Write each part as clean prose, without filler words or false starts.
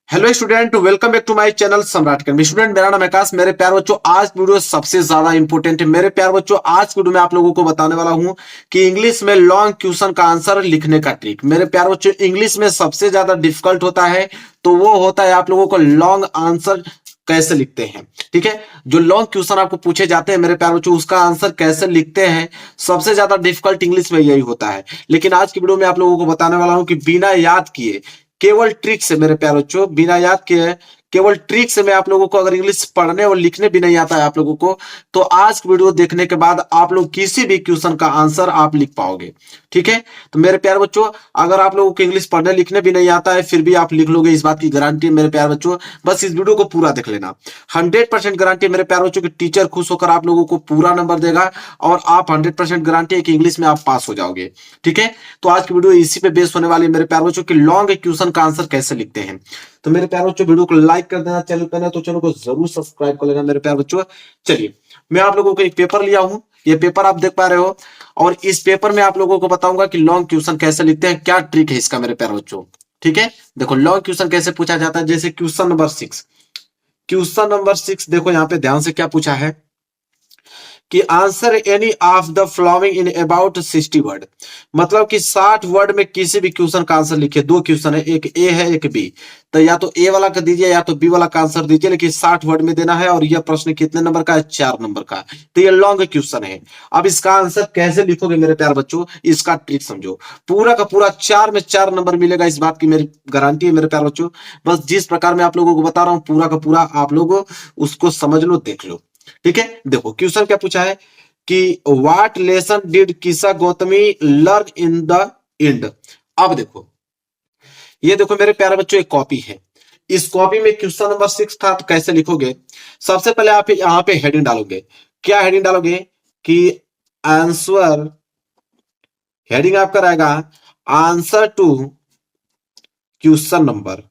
Hello student, welcome back to my channel Samrat Academy. Student, मेरा नाम है आकाश। मेरे प्यार बच्चों, आज वीडियो सबसे ज्यादा इंपॉर्टेंट है। मेरे प्यार बच्चों, आज वीडियो में आप लोगों को बताने वाला हूं कि इंग्लिश में लॉन्ग क्वेश्चन का आंसर लिखने का ट्रिक। मेरे प्यार बच्चों, इंग्लिश में सबसे ज्यादा डिफिकल्ट होता है तो वो होता है आप लोगों को लॉन्ग आंसर कैसे लिखते हैं। ठीक है, जो लॉन्ग क्वेश्चन आपको पूछे जाते हैं मेरे प्यार बच्चों, उसका आंसर कैसे लिखते हैं, सबसे ज्यादा डिफिकल्ट इंग्लिश में यही होता है। लेकिन आज की वीडियो में आप लोगों को बताने वाला हूं कि बिना याद किए, केवल ट्रिक से, मेरे प्यारे बच्चों, बिना याद किए केवल ट्रिक से मैं आप लोगों को, अगर इंग्लिश पढ़ने और लिखने भी नहीं आता है आप लोगों को, तो आज की वीडियो देखने के बाद आप लोग किसी भी क्वेश्चन का आंसर आप लिख पाओगे। ठीक है, तो मेरे प्यारे बच्चों, अगर आप लोगों को इंग्लिश पढ़ने लिखने भी नहीं आता है फिर भी आप लिख लोगे, इस बात की गारंटी है मेरे प्यारे बच्चों। बस इस वीडियो को पूरा देख लेना। 100% गारंटी मेरे प्यारे बच्चों कि टीचर खुश होकर आप लोगों को पूरा नंबर देगा और आप 100% गारंटी है कि इंग्लिश में आप पास हो जाओगे। ठीक है, तो आज की वीडियो इसी पे बेस होने वाली है मेरे प्यारे बच्चों कि लॉन्ग क्वेश्चन का आंसर कैसे लिखते हैं। तो मेरे प्यारे बच्चों, वीडियो को लाइक कर देना, चैनल पे नए तो चैनल को जरूर सब्सक्राइब कर लेना मेरे प्यारे बच्चों। चलिए, मैं आप लोगों को एक पेपर लिया हूं, ये पेपर आप देख पा रहे हो, और इस पेपर में आप लोगों को बताऊंगा कि लॉन्ग क्वेश्चन कैसे लिखते हैं, क्या ट्रिक है इसका मेरे प्यारे बच्चों। ठीक है, देखो लॉन्ग क्वेश्चन कैसे पूछा जाता है। जैसे क्वेश्चन नंबर 6, क्वेश्चन नंबर 6 देखो यहाँ पे ध्यान से क्या पूछा है कि answer any of the following in about 60 word. मतलब कि 60 वर्ड में किसी भी क्वेश्चन का आंसर लिखिए। दो क्वेश्चन है, एक ए है एक बी, तो या तो ए वाला का दीजिए या तो बी वाला का आंसर दीजिए, लेकिन 60 वर्ड में देना है। और यह प्रश्न कितने नंबर का है? 4 नंबर का। तो ये लॉन्ग क्वेश्चन है। अब इसका आंसर कैसे लिखोगे मेरे प्यार बच्चों, इसका ट्रिक समझो। पूरा का पूरा 4 में 4 नंबर मिलेगा, इस बात की मेरी गारंटी है मेरे प्यार बच्चों। बस जिस प्रकार मैं आप लोगों को बता रहा हूं पूरा का पूरा आप लोग उसको समझ लो, देख लो। ठीक है, देखो क्वेश्चन क्या पूछा है कि व्हाट लेसन डिड किसा Gautami learn in the end. अब देखो, ये देखो मेरे प्यारे बच्चों, एक कॉपी है। इस कॉपी में क्वेश्चन नंबर 6 था, तो कैसे लिखोगे? सबसे पहले आप यहां पे हेडिंग डालोगे। क्या हेडिंग डालोगे कि आंसर, हेडिंग आपका रहेगा answer to question number.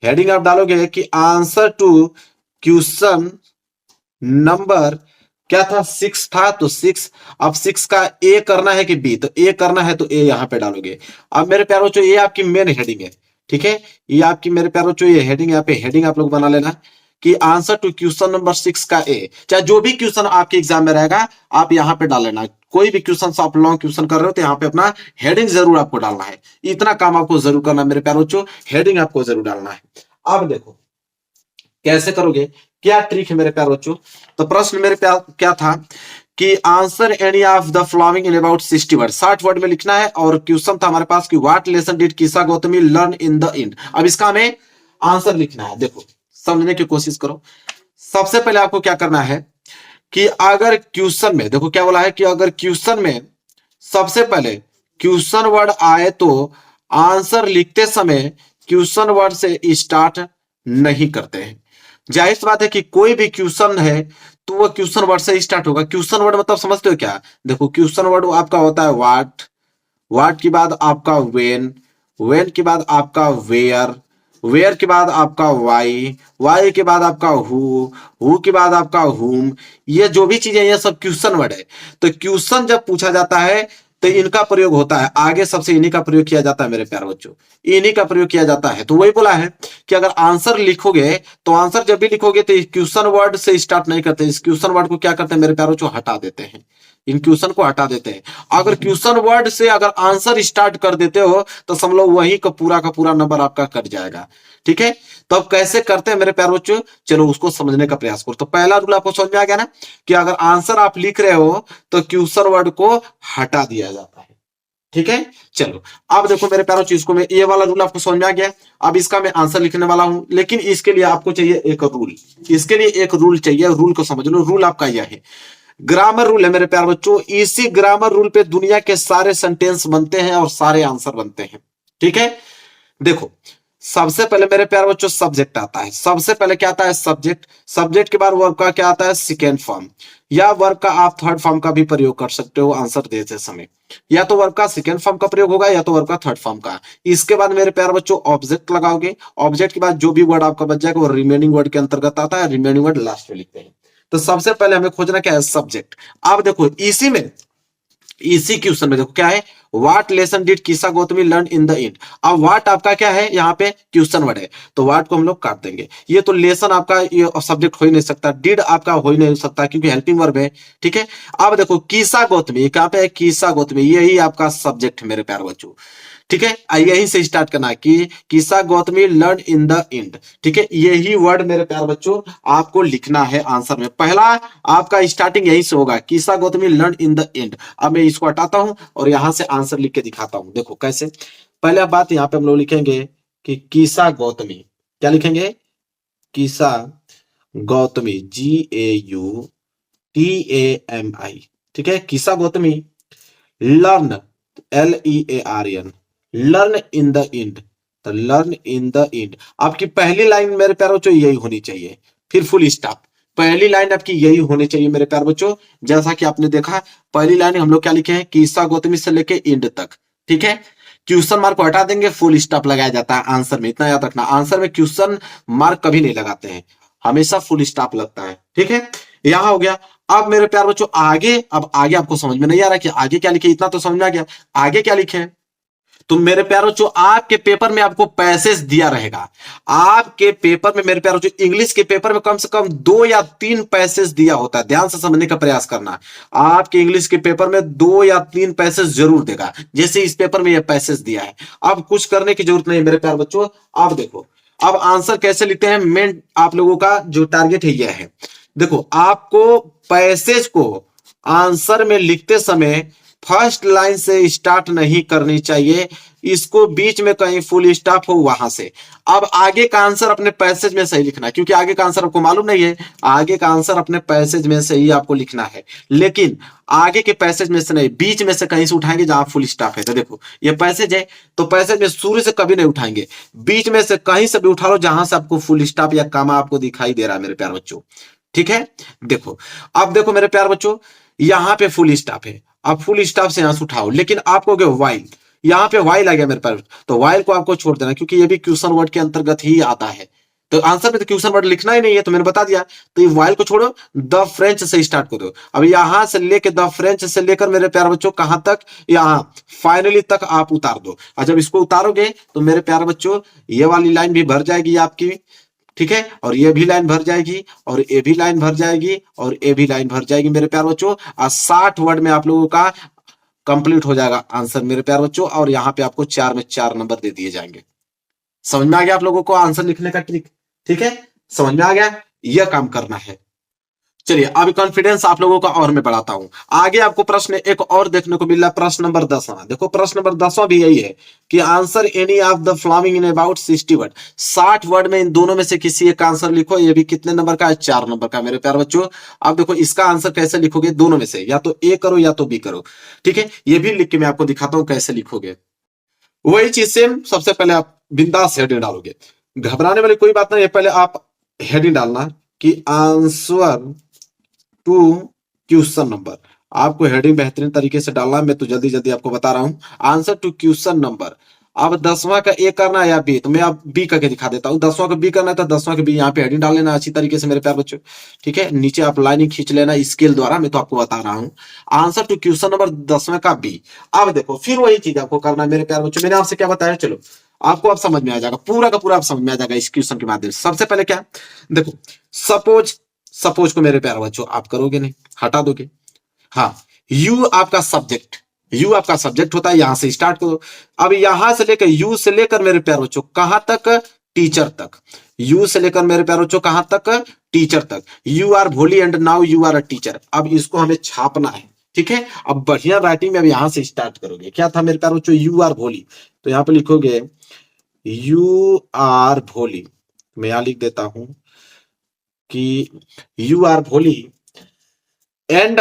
Heading आप डालोगे कि आंसर टू क्वेश्चन नंबर क्या था? 6 था, तो 6। अब 6 का ए करना है कि बी? तो ए करना है तो ए यहां पे डालोगे। अब मेरे प्यारे बच्चों, ये आपकी मेन हेडिंग है। ठीक है, ये आपकी मेरे प्यारे बच्चों ये हेडिंग, यहाँ पे हेडिंग आप लोग बना लेना कि आंसर टू क्वेश्चन नंबर 6 का ए। चाहे जो भी क्वेश्चन आपके एग्जाम में रहेगा आप यहाँ पे डाल लेना। कोई भी क्वेश्चन आप लॉन्ग क्वेश्चन कर रहे हो तो यहाँ पे अपना हेडिंग जरूर आपको डालना है। इतना काम आपको जरूर करना है मेरे प्यारे बच्चों, हेडिंग आपको जरूर डालना है। अब देखो कैसे करोगे, क्या ट्रिक है मेरे प्यार बच्चों। तो प्रश्न मेरे प्यार क्या था कि answer any of the following in about 60 word. 60 word में लिखना है। और क्वेश्चन था हमारे पास कि व्हाट लेसन डिड किसा Gautami learn in the end. अब इसका हमें आंसर लिखना है। देखो समझने की कोशिश करो। सबसे पहले आपको क्या करना है कि अगर क्वेश्चन में, देखो क्या बोला है कि अगर क्वेश्चन में सबसे पहले क्वेश्चन वर्ड आए तो आंसर लिखते समय क्वेश्चन वर्ड से स्टार्ट नहीं करते हैं। जाहिर सी बात है कि कोई भी क्वेश्चन है तो वो क्वेश्चन वर्ड से स्टार्ट होगा। क्वेश्चन वर्ड मतलब समझते हो क्या? देखो क्वेश्चन वर्ड आपका होता है व्हाट, व्हाट के बाद आपका व्हेन, व्हेन के बाद आपका वेयर, वेयर के बाद आपका वाई, वाई के बाद आपका हु के बाद आपका हुम। ये जो भी चीजें ये सब क्वेश्चन वर्ड है। तो क्वेश्चन जब पूछा जाता है तो इनका प्रयोग होता है आगे, सबसे इन्हीं का प्रयोग किया जाता है मेरे प्यारे बच्चों, इन्हीं का प्रयोग किया जाता है। तो वही बोला है कि अगर आंसर लिखोगे तो आंसर जब भी लिखोगे तो क्वेश्चन वर्ड से स्टार्ट नहीं करते। इस क्वेश्चन वर्ड को क्या करते हैं मेरे प्यारे बच्चों? हटा देते हैं। इन क्वेश्चन को हटा देते हैं। अगर क्वेश्चन वर्ड से अगर आंसर स्टार्ट कर देते हो तो समझ लो वही का पूरा नंबर आपका कट जाएगा। ठीक है, तो अब कैसे करते हैं मेरे प्यारे बच्चों, चलो उसको समझने का प्रयास करो। तो पहला रूल आपको समझ में आ गया ना कि अगर आंसर आप लिख रहे हो तो क्वेश्चन वर्ड को हटा दिया जाता है। ठीक है, चलो अब देखो मेरे प्यारे बच्चों, इसको मैं, ये वाला रूल आपको समझ में आ गया। अब इसका मैं आंसर लिखने वाला हूं, लेकिन इसके लिए आपको चाहिए एक रूल। इसके लिए एक रूल चाहिए, रूल को समझ लो। रूल आपका यह है, ग्रामर रूल है मेरे प्यारे बच्चों। इसी ग्रामर रूल पे दुनिया के सारे सेंटेंस बनते हैं और सारे आंसर बनते हैं। ठीक है, देखो सबसे पहले मेरे प्यारे बच्चों सब्जेक्ट आता है। सबसे पहले क्या आता है? सब्जेक्ट। सब्जेक्ट के बाद वर्ब का क्या आता है? सेकेंड फॉर्म, या वर्ब का आप थर्ड फॉर्म का भी प्रयोग कर सकते हो आंसर देते समय। या तो वर्ब का सेकेंड फॉर्म का प्रयोग होगा या तो वर्ब का थर्ड फॉर्म का। इसके बाद मेरे प्यारे बच्चों ऑब्जेक्ट लगाओगे। ऑब्जेक्ट के बाद जो भी वर्ड आपका बच जाएगा वो रिमेनिंग वर्ड के अंतर्गत आता है। रिमेनिंग वर्ड लास्ट में लिखते हैं। तो सबसे पहले हमें खोजना क्या है? सब्जेक्ट। अब देखो इसी क्वेश्चन में देखो क्या है, व्हाट लेसन डिड किसा Gautami learn in the end. अब व्हाट आपका क्या है, यहाँ पे क्वेश्चन वर्ड है, तो व्हाट को हम लोग काट देंगे। ये तो लेसन आपका ये सब्जेक्ट हो ही नहीं सकता, डिड आपका हो ही नहीं सकता क्योंकि हेल्पिंग वर्ब है, ठीक है। अब देखो किसा गौतमी, कहाँ पे है किसा गौतमी, यही आपका सब्जेक्ट है मेरे प्यारे बच्चों, ठीक है। यहीं से स्टार्ट करना है कि किसा Gautami learn in the end, ठीक है। यही वर्ड मेरे प्यारे बच्चों आपको लिखना है आंसर में, पहला आपका स्टार्टिंग यहीं से होगा, किसा Gautami learn in the end. अब मैं इसको हटाता हूं और यहां से आंसर लिख के दिखाता हूं, देखो कैसे। पहले बात यहां पे हम लोग लिखेंगे कि किसा गौतमी, क्या लिखेंगे, किसा गौतमी, GAUTAMI, ठीक है। किसा Gautami learn, LEARN, learn in the end, तो लर्न इन द एंड। आपकी पहली लाइन मेरे प्यारे बच्चों यही होनी चाहिए, फिर फुल स्टॉप। पहली लाइन आपकी यही होनी चाहिए मेरे प्यारे बच्चों, जैसा कि आपने देखा पहली लाइन हम लोग क्या लिखे हैं, किस्सा गौतमी से लेके एंड तक, ठीक है। क्वेश्चन मार्क को हटा देंगे, फुल स्टॉप लगाया जाता है आंसर में, इतना याद रखना। आंसर में क्वेश्चन मार्क कभी नहीं लगाते हैं, हमेशा फुल स्टॉप लगता है, ठीक है। यहां हो गया। अब मेरे प्यारे बच्चों आगे, अब आगे आपको समझ में नहीं आ रहा कि आगे क्या लिखे, इतना तो समझ में आ गया, आगे क्या लिखे। तो मेरे प्यारो जो आपके पेपर में आपको पैसेज दिया रहेगा, आपके पेपर में मेरे प्यारो जो इंग्लिश के पेपर में कम से कम 2 या 3 पैसेज दिया होता है, ध्यान से समझने का प्रयास करना। आपके इंग्लिश के पेपर में 2 या 3 पैसेज जरूर देगा, जैसे इस पेपर में यह पैसेज दिया है। अब कुछ करने की जरूरत नहीं मेरे प्यारे बच्चों। आप देखो अब आंसर कैसे लिखते हैं, मेन आप लोगों का जो टारगेट है यह है। देखो आपको पैसेज को आंसर में लिखते समय फर्स्ट लाइन से स्टार्ट नहीं करनी चाहिए, इसको बीच में कहीं फुल स्टॉप हो वहां से। अब आगे का आंसर अपने पैसेज में सही लिखना है, क्योंकि आगे का आंसर आपको मालूम नहीं है, आगे का आंसर अपने पैसेज में से ही आपको लिखना है, लेकिन आगे के पैसेज में से नहीं, बीच में से कहीं से उठाएंगे जहां फुल स्टॉप है। तो देखो ये पैसेज है, तो पैसेज में शुरू से कभी नहीं उठाएंगे, बीच में से कहीं से भी उठा लो जहां से आपको फुल स्टॉप या कामा आपको दिखाई दे रहा है मेरे प्यारे बच्चों, ठीक है। देखो अब देखो मेरे प्यारे बच्चों, यहां पे फुल स्टॉप है, अब फुल स्टॉप से यहां से उठाओ, लेकिन आपको वाइल, यहां पे वाइल आ गया मेरे पास, तो वाइल को आपको छोड़ देना, क्योंकि ये भी क्वेश्चन वर्ड के अंतर्गत ही आता है। तो आंसर में तो क्वेश्चन वर्ड लिखना ही नहीं है, तो मैंने बता दिया। तो ये वाइल को छोड़ो, द फ्रेंच से स्टार्ट कर दो। अब यहां से लेके द फ्रेंच से लेकर मेरे प्यारे बच्चों कहां तक, यहां फाइनली तक आप उतार दो। और जब इसको उतारोगे तो मेरे प्यारे बच्चों ये वाली लाइन भी भर जाएगी आपकी, ठीक है, और ये भी लाइन भर जाएगी, और ये भी लाइन भर जाएगी, और ये भी लाइन भर जाएगी मेरे प्यारे बच्चों। 60 वर्ड में आप लोगों का कंप्लीट हो जाएगा आंसर मेरे प्यारे बच्चों, और यहाँ पे आपको 4 में 4 नंबर दे दिए जाएंगे। समझ में आ गया आप लोगों को आंसर लिखने का ट्रिक, ठीक है, समझ में आ गया, यह काम करना है। चलिए अब कॉन्फिडेंस आप लोगों का और मैं बढ़ाता हूं। आगे आपको प्रश्न एक और देखने को मिल रहा है, प्रश्न नंबर 10वां। देखो प्रश्न नंबर 10वां भी यही है कि answer any of the following in about 60 word, 60 word में इन दोनों में से किसी एक आंसर लिखो। ये भी कितने नंबर का है, 4 नंबर का मेरे प्यारे बच्चों। अब देखो इसका आंसर कैसे लिखोगे, दोनों में से या तो ए करो या तो बी करो, ठीक है। ये भी लिख के मैं आपको दिखाता हूं कैसे लिखोगे। वही चीज सेम, सबसे पहले आप बिंदास हेडिंग डालोगे, घबराने वाली कोई बात नहीं है। पहले आप हेडिंग डालना कि आंसर टू क्वेश्चन नंबर, आपको हेडिंग बेहतरीन तरीके से डालना है, मैं तो जल्दी जल्दी आपको बता रहा हूं। आंसर टू क्वेश्चन नंबर, अब 10वां का ए करना है या बी, तो मैं अब बी करके दिखा देता हूं। 10वां का बी करना है तो 10वां का बी, यहाँ पे हेडिंग डाल लेना अच्छी तरीके से मेरे प्यारे बच्चों, ठीक है। नीचे आप लाइनिंग खींच लेना स्केल द्वारा, मैं तो आपको बता रहा हूं। आंसर टू क्वेश्चन नंबर 10वां का बी। अब देखो फिर वही चीज आपको करना है मेरे प्यारे बच्चों, मैंने आपसे क्या बताया, चलो आपको अब समझ में आ जाएगा, पूरा का पूरा आप समझ में आ जाएगा इस क्वेश्चन के माध्यम से। सबसे पहले क्या, देखो सपोज, सपोज को मेरे प्यारे बच्चों आप करोगे नहीं, हटा दोगे। हाँ, यू आपका सब्जेक्ट, यू आपका सब्जेक्ट होता है, यहां से स्टार्ट करो। अब यहां से लेकर यू से लेकर मेरे प्यारे बच्चों कहां तक, टीचर तक। यू से लेकर मेरे प्यारे बच्चों कहां तक, टीचर तक। यू आर भोली and now you are a teacher. अब इसको हमें छापना है, ठीक है। अब बढ़िया राइटिंग में अब यहां से स्टार्ट करोगे। क्या था मेरे प्यारे बच्चों, यू आर भोली, तो यहां पे लिखोगे यू आर भोली। मैं यहां लिख देता हूं कि यू आर भोली एंड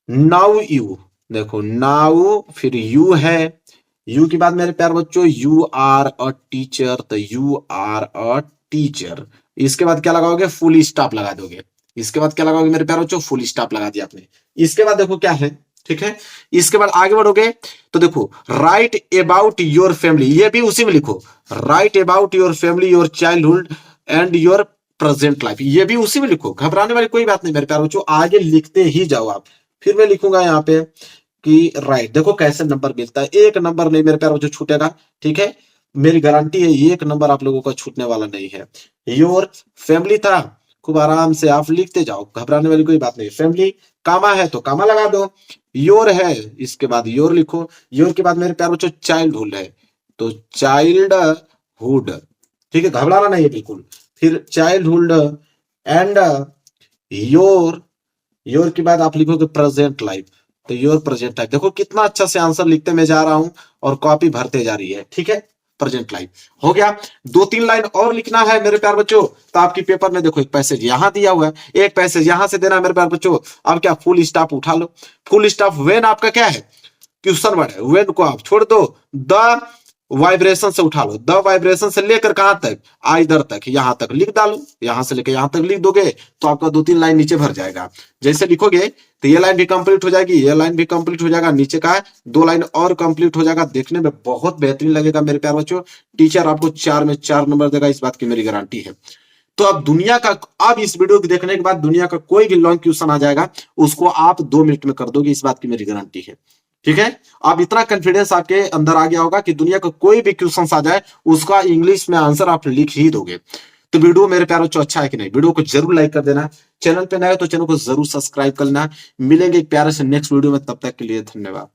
नाउ यू, देखो नाउ फिर यू है, यू के बाद मेरे प्यारे बच्चों यू आर अ टीचर, तो यू आर अ टीचर। इसके बाद क्या लगाओगे, फुल स्टॉप लगा दोगे। इसके बाद क्या लगाओगे मेरे प्यारे बच्चों, फुल स्टॉप लगा दिया आपने। इसके बाद देखो क्या है, ठीक है। इसके बाद आगे बढ़ोगे तो देखो राइट अबाउट योर फैमिली, ये भी उसी में लिखो, right about your family, your childhood and your present life, ये भी उसी में लिखो। घबराने वाली कोई बात नहीं मेरे प्यारे बच्चों, आगे लिखते ही जाओ आप, फिर मैं लिखूंगा यहाँ पे कि राइट। देखो कैसे नंबर मिलता है, एक नंबर नहीं मेरे प्यार बच्चों छूटेगा, ठीक है। मेरी गारंटी है एक नंबर आप लोगों का छूटने वाला नहीं है। योर फैमिली था, खूब आराम से आप लिखते जाओ, घबराने वाली कोई बात नहीं। फैमिली कामा है तो कामा लगा दो, योर है इसके बाद योर लिखो, योर के बाद मेरे प्यार बच्चों चाइल्डहुड है तो चाइल्डहुड, ठीक है, घबराना नहीं है बिल्कुल। फिर चाइल्डहुड एंड योर, योर के बाद आप लिखोगे प्रेजेंट लाइफ तो योर प्रेजेंट लाइफ। देखो कितना अच्छा से आंसर लिखते मैं जा रहा हूं और कॉपी भरते जा रही है, ठीक है। प्रेजेंट लाइफ हो गया। 2-3 लाइन और लिखना है मेरे प्यार बच्चों, तो आपकी पेपर में देखो एक पैसेज यहां दिया हुआ है, एक पैसेज यहां से देना है मेरे प्यार बच्चों। अब क्या फुल स्टॉप उठा लो, फुल स्टॉप व्हेन आपका क्या है, क्वेश्चन वर्ड है, व्हेन को आप छोड़ दो, द वाइब्रेशन से उठा लो, द वाइब्रेशन से लेकर कहां तक, आइदर तक, यहां तक लिख डालो, यहां से लेकर यहां तक लिख दोगे तो आपका 2-3 लाइन नीचे भर जाएगा। जैसे लिखोगे तो ये लाइन भी कंप्लीट हो जाएगी, ये लाइन भी कंप्लीट हो जाएगा, नीचे का है 2 लाइन और कंप्लीट हो जाएगा। देखने में बहुत बेहतरीन लगेगा मेरे प्यार बच्चों। टीचर आपको 4 में 4 नंबर देगा, इस बात की मेरी गारंटी है। तो अब दुनिया का, अब इस वीडियो को देखने के बाद दुनिया का कोई भी लॉन्ग क्वेश्चन आ जाएगा उसको आप 2 मिनट में कर दोगे, इस बात की मेरी गारंटी है, ठीक है। अब इतना कॉन्फिडेंस आपके अंदर आ गया होगा कि दुनिया का कोई भी क्वेश्चन आ जाए उसका इंग्लिश में आंसर आप लिख ही दोगे। तो वीडियो मेरे प्यारों बच्चों अच्छा है कि नहीं, वीडियो को जरूर लाइक कर देना, चैनल पे नए हो तो चैनल को जरूर सब्सक्राइब कर लेना। मिलेंगे एक प्यारे से नेक्स्ट वीडियो में, तब तक के लिए धन्यवाद।